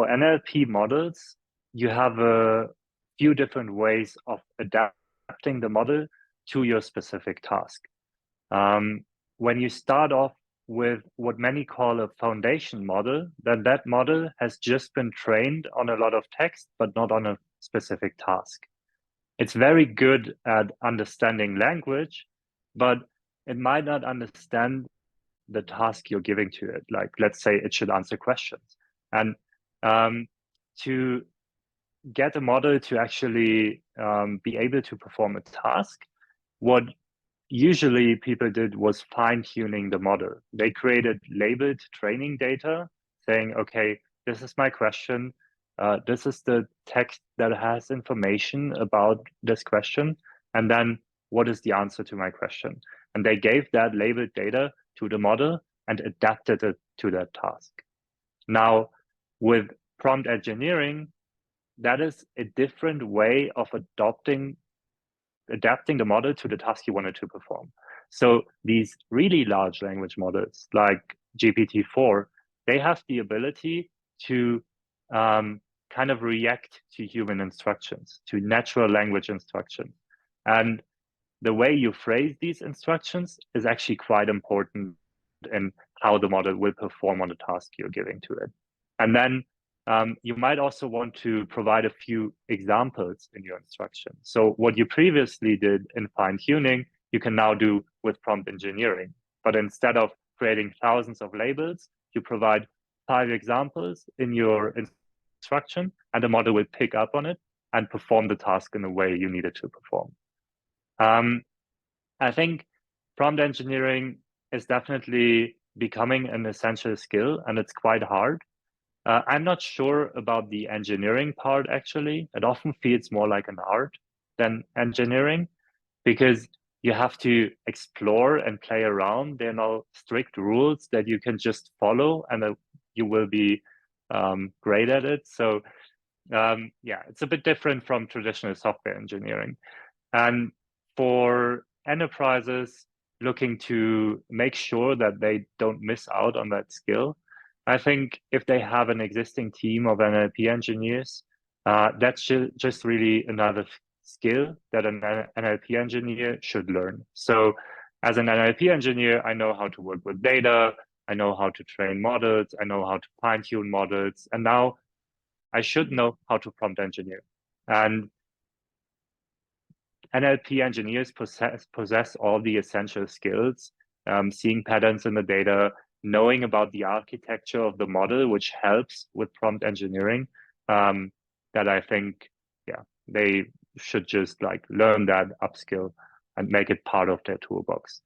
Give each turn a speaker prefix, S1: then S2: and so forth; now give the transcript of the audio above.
S1: NLP models, you have a few different ways of adapting the model to your specific task. When you start off with what many call a foundation model, then that model has just been trained on a lot of text, but not on a specific task. It's very good at understanding language, but it might not understand the task you're giving to it. Like, let's say it should answer questions. And to get a model to actually be able to perform a task, what usually people did was fine-tuning the model. They created labeled training data saying, okay, this is my question. This is the text that has information about this question. And then what is the answer to my question? And they gave that labeled data to the model and adapted it to that task. Now, with prompt engineering, that is a different way of adapting the model to the task you wanted to perform. So these really large language models like GPT-4, they have the ability to kind of react to human instructions, to natural language instructions. And the way you phrase these instructions is actually quite important in how the model will perform on the task you're giving to it. And then you might also want to provide a few examples in your instruction. So what you previously did in fine-tuning, you can now do with prompt engineering. But instead of creating thousands of labels, you provide 5 examples in your instruction, and the model will pick up on it and perform the task in the way you need it to perform. I think prompt engineering is definitely becoming an essential skill, and it's quite hard. I'm not sure about the engineering part, actually. It often feels more like an art than engineering, because you have to explore and play around. There are no strict rules that you can just follow and you will be great at it. So yeah, it's a bit different from traditional software engineering. And for enterprises looking to make sure that they don't miss out on that skill, I think if they have an existing team of NLP engineers, that's just really another skill that an NLP engineer should learn. So as an NLP engineer, I know how to work with data, I know how to train models, I know how to fine-tune models, and now I should know how to prompt engineer. And NLP engineers possess all the essential skills, seeing patterns in the data, knowing about the architecture of the model, which helps with prompt engineering, that I think, yeah, they should just like learn that, upskill, and make it part of their toolbox.